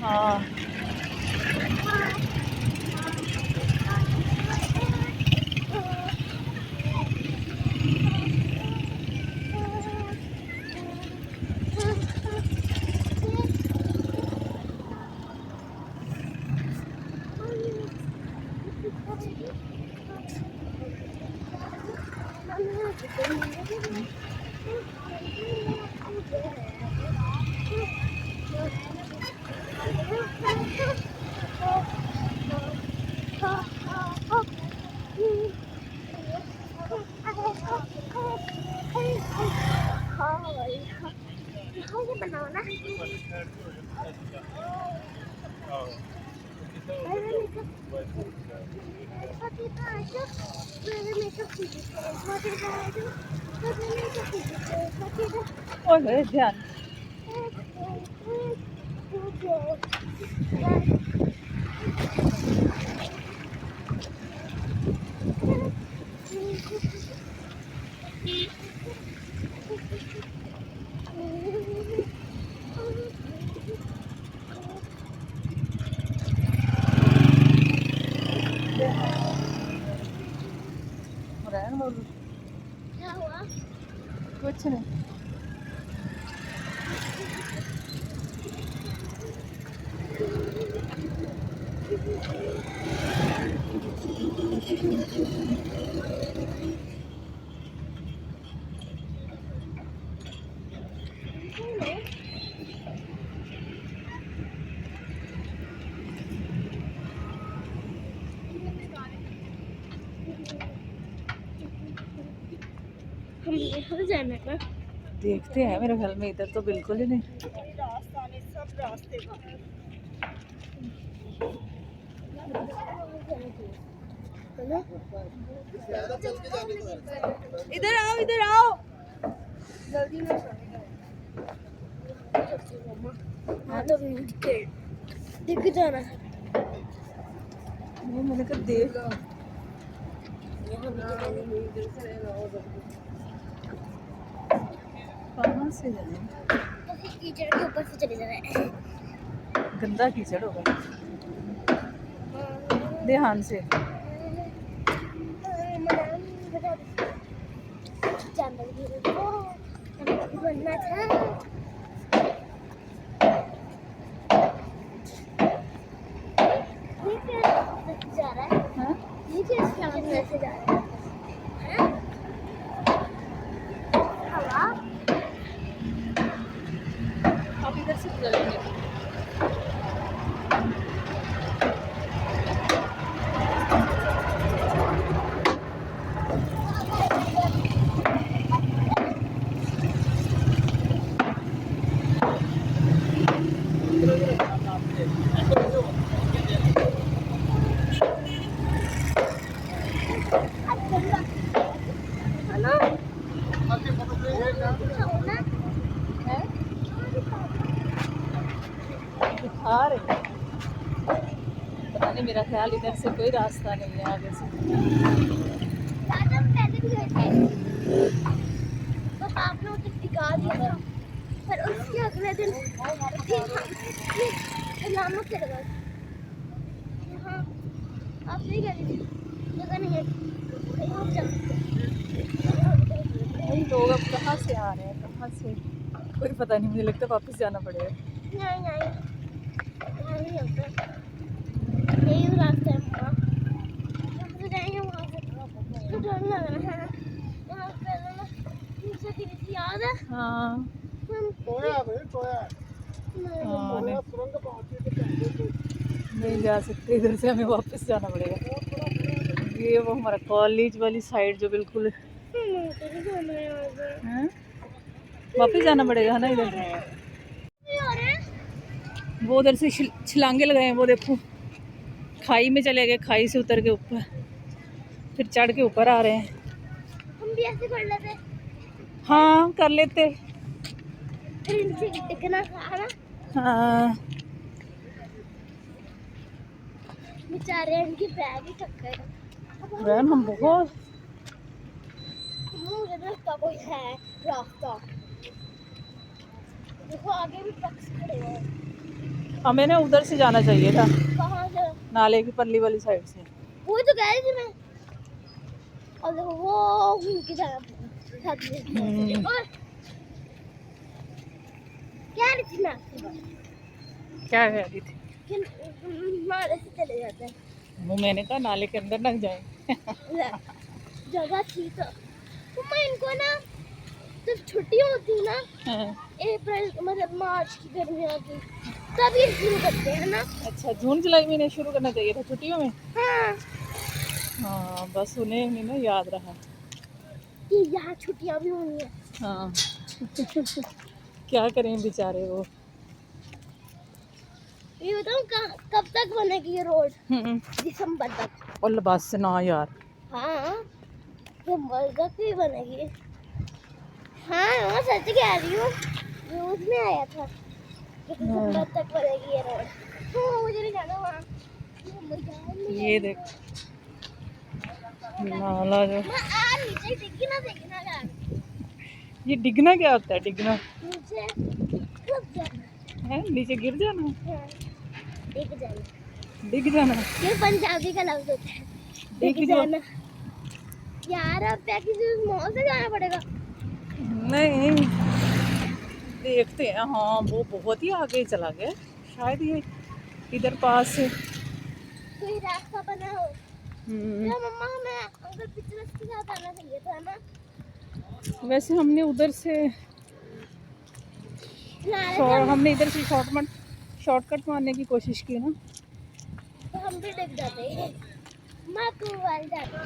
हाँ बनाओ ना। ओए ध्यान। रहन बोल। क्या हुआ? कुछ नहीं। हम यहाँ जाना है। देखते हैं, मेरे ख्याल में इधर तो बिल्कुल ही नहीं। सब रास्ते इधर आओ, इधर आओ। जल्दी में हाँ तो दिख जाना। वो मैंने कहा देख। कहाँ से जाने? कीचड़ के ऊपर से चले जाना है। गंदा कीचड़ होगा। ध्यान से। बनना था। ये क्या जा रहा है? हाँ? ये क्या से जा रहा है? हवा? आप इधर से चलेंगे। हेलो। है? दिखा रहे हैं। पता नहीं, मेरा ख्याल इधर से कोई रास्ता नहीं है आगे से। पहले भी गए थे तो आपने उसे टिका दिया था, पर उसके अगले दिन अलामत से लगा। हाँ आप सही कह रही थी, जगह नहीं है कहीं और चल भाई लोग अब कहाँ से आ रहे हैं, कहाँ से कोई पता नहीं। मुझे लगता है वापस जाना पड़ेगा। नहीं नहीं होता यही रास्ता है वहाँ से जाएंगे। वहाँ से तो डर लग रहा है यहाँ पहले ना नीचे गिरी थी, याद है? हाँ हाँ, नहीं जा सकते इधर से, हमें वापस जाना पड़ेगा। ये वो हमारा कॉलेज वाली साइड जो बिल्कुल है, वापस जाना पड़ेगा है ना इधर। वो उधर से छलांगे लगाए हैं, वो देखो खाई में चले गए, खाई से उतर के ऊपर फिर चढ़ के ऊपर आ रहे हैं। हम भी ऐसे कर लेते। हाँ कर लेते। फिर नीचे टिकना था ना। हाँ बेचारे इनकी बैग ही टक्कर। बहन हम बहुत मुझे लगता कोई है रास्ता। देखो आगे भी ट्रक्स खड़े हैं। हमें ना उधर से जाना चाहिए था, कहाँ से? नाले की पल्ली वाली साइड से। वो तो कह रही थी मैं। और देखो वो घूम के जाना पड़ा। और क्या रही थी मैं आपसे बात? क्या कह रही थी? कि नाले से चले जाते हैं। वो मैंने कहा नाले के अंदर लग जाए। जगह थी तो मैं इनको ना जब छुट्टी होती ना हाँ। अप्रैल मतलब मार्च की गर्मियों की तब ये शुरू करते हैं ना। अच्छा, जून जुलाई महीने शुरू करना चाहिए था छुट्टियों में। हाँ हाँ, बस उन्हें नहीं ना याद रहा। कि यहाँ छुट्टियाँ भी होनी है। हाँ। क्या करें बेचारे वो। ये बताऊँ कब तक बनेगी ये रोड? दिसंबर तक। और बस ना यार। हाँ दिसंबर तक ही बनेगी। हाँ मैं सच कह रही हूँ, न्यूज में आया था कि दिसंबर तक बनेगी ये रोड। हाँ मुझे नहीं जाना वहाँ। ये देख नाला जो, मैं आ नीचे डिग्गी ना देखना यार। ये डिगना क्या होता है? डिगना नीचे कब जाना है, नीचे गिर जाना, है? डिग जाना। डिग जाना। ये पंजाबी का लफ्ज होता है, डिग डिग जो जाना। यार अब क्या किसी मॉल से जाना पड़ेगा? नहीं, देखते हैं। हाँ वो बहुत ही आगे चला गया शायद, ये इधर पास से। कोई रास्ता बना हो। तो मम्मा हमें अंकल पिक्चर्स के साथ आना चाहिए था ना। वैसे हमने उधर से हमने इधर से शॉर्टकट मारने की कोशिश की ना, तो हम भी डिग जाते हैं। मैं तू वाल जाते।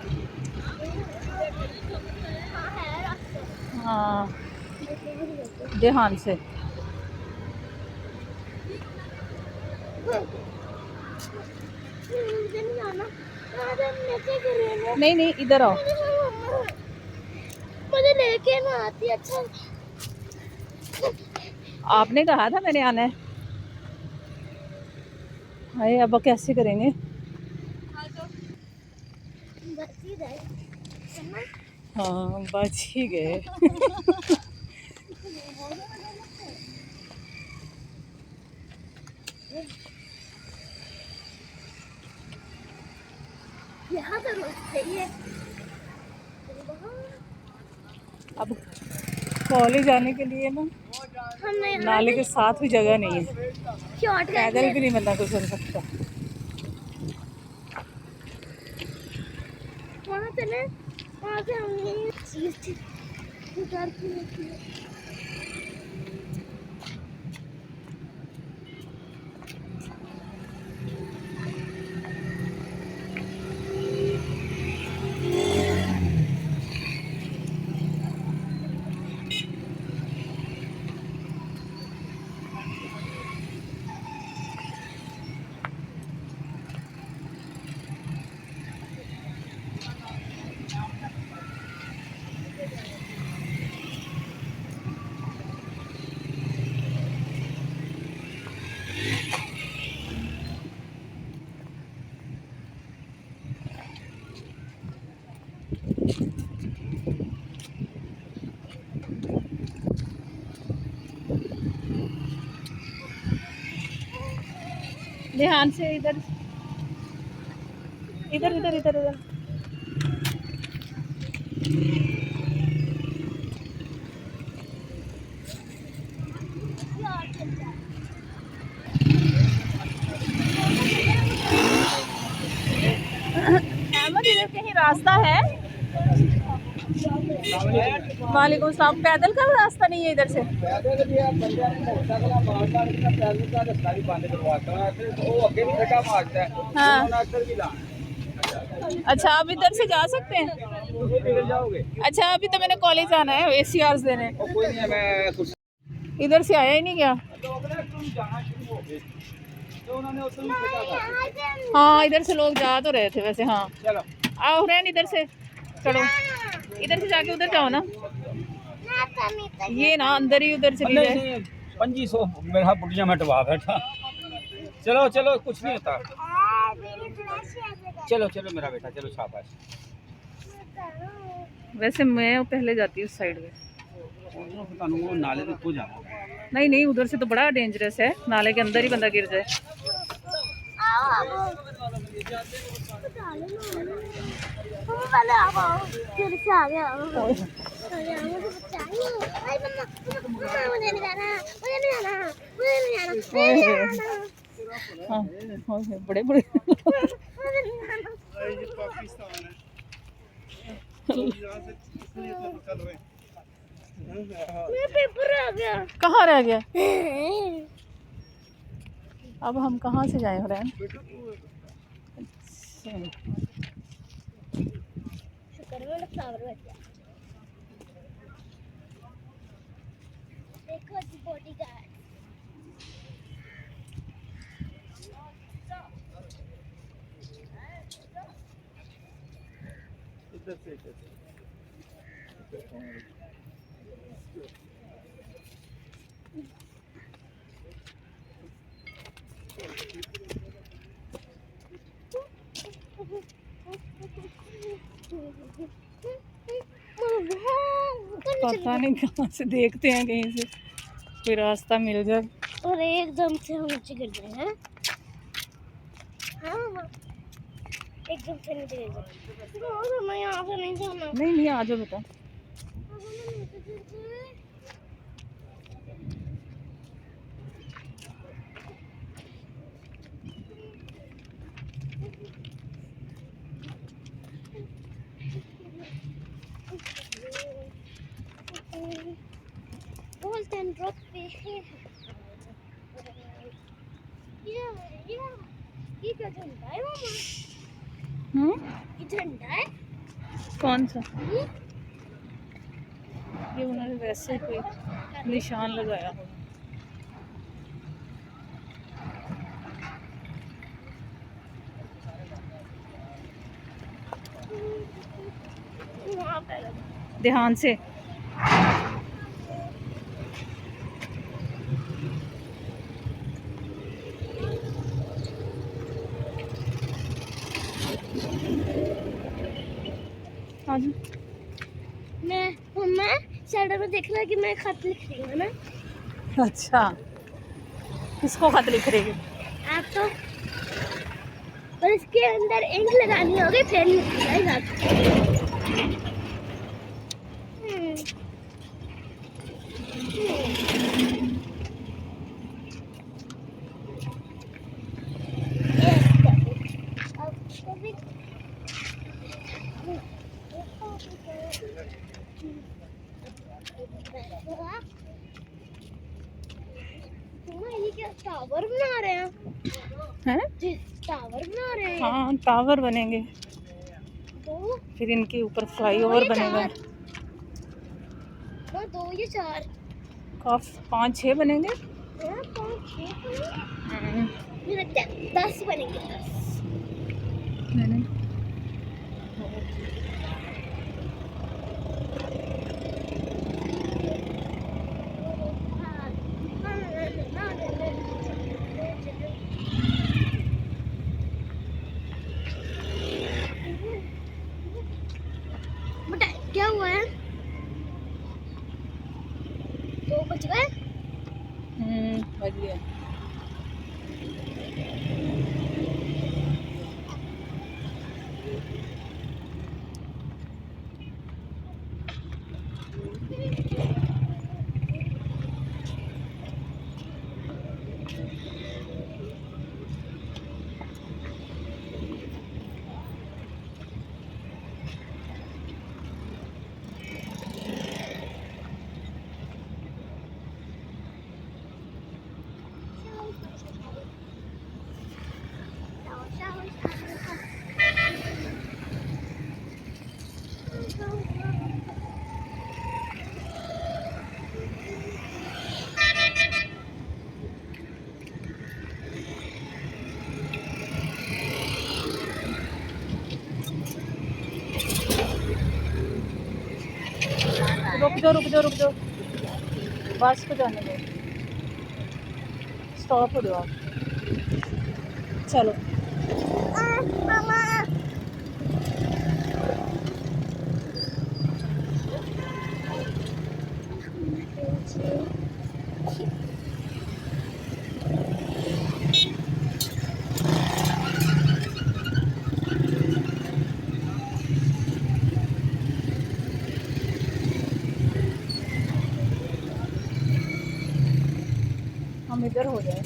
हाँ है रास्ता। हाँ देहान से। मुझे नहीं जाना। आज हम नीचे गिरेंगे। नहीं नहीं, इधर आओ। मुझे लेके ना आती। अच्छा आपने कहा था मैंने आना है। हाय अब कैसे करेंगे? बच ही रहे है ना? हाँ बच ही गए। यहाँ तो रोड सही है। अब कॉलेज आने के लिए ना हमने नाले के साथ भी जगह नहीं है, शॉर्ट पैदल भी नहीं बंदा कुछ कर सकता। वहाँ से ना, वहाँ से हमने चीज उतार के रखी है। ध्यान से इधर इधर इधर इधर इधर। अहमद इधर कहीं रास्ता है? वालेकुम सलाम। पैदल का रास्ता नहीं है इधर से? हाँ अच्छा, आप इधर से जा सकते हैं? अच्छा अभी तो मैंने कॉलेज आना है ACRs देने। इधर से आया ही नहीं क्या? हाँ इधर से लोग जा तो रहे थे वैसे। हाँ आओ रहे इधर से, चलो इधर से जाके उधर जाओ ना। ये ना अंदर ही उधर चली जाए। 2500 मेरा बुढ़िया में डबा बैठा। चलो चलो कुछ नहीं होता। चलो चलो मेरा बेटा, चलो शाबाश। वैसे मैं पहले जाती हूँ उस साइड में। उधरों फिर ਤੁਹਾਨੂੰ ਉਹ ਨਾਲੇ ਦੇ ਉੱਤੋਂ ਜਾਣਾ नहीं नहीं, उधर से तो बड़ा डेंजरस है, नाले के अंदर ही बंदा गिर जाए। पहले आओ, फिर से आ गया। अरे मुझे बचाइए। अरे मम्मा, मम्मा, मुझे नहीं जाना, मुझे नहीं जाना, मुझे नहीं जाना, मुझे नहीं जाना। हाँ, बड़े बड़े मुझे नहीं जाना। ये पाकिस्तान है यहाँ से इसलिए तो निकल रहे हैं। मेरा पेपर आ गया। कहाँ रह गया? अब हम कहाँ से जाए हुरैन? शुक्र है मेरा फ्लावर बच गया। देखो जी बॉडीगार्ड। इधर से इधर से पता नहीं कहाँ से देखते हैं, कहीं से कोई रास्ता मिल जाए। और एकदम से हम नीचे गिर गए हैं। हाँ, एकदम से नीचे गिर गए। और हमें यहाँ से नहीं जाना। नहीं नहीं, आ जाओ बेटा। Golden drop पे है। ये क्या झंडा है मामा? ये झंडा है? कौन सा? ये ये उन्होंने वैसे कोई निशान लगाया होगा। वहाँ पे ध्यान से। आज मैं शैडो में देख रहा कि मैं खत लिख रही हूँ ना। अच्छा, किसको खत लिख रही है? आप तो, और इसके अंदर इंक लगानी होगी फिर लिख जाएगा। ये क्या टावर बना रहे हैं? हैं? टावर बना रहे हैं। हाँ, टावर बनेंगे, दो, फिर इनके ऊपर फ्लाईओवर बनेगा। वो 2 या 4, काफी 5-6 बनेंगे। 5 6 मुझे लगता है 10 बनेंगे। 10 मैंने बेटा क्या हुआ है? 2 बज गए। बज गया। रुक जाओ, बस को जाने दो, स्टॉप हो जाओ आप। चलो मामा हम इधर हो जाए।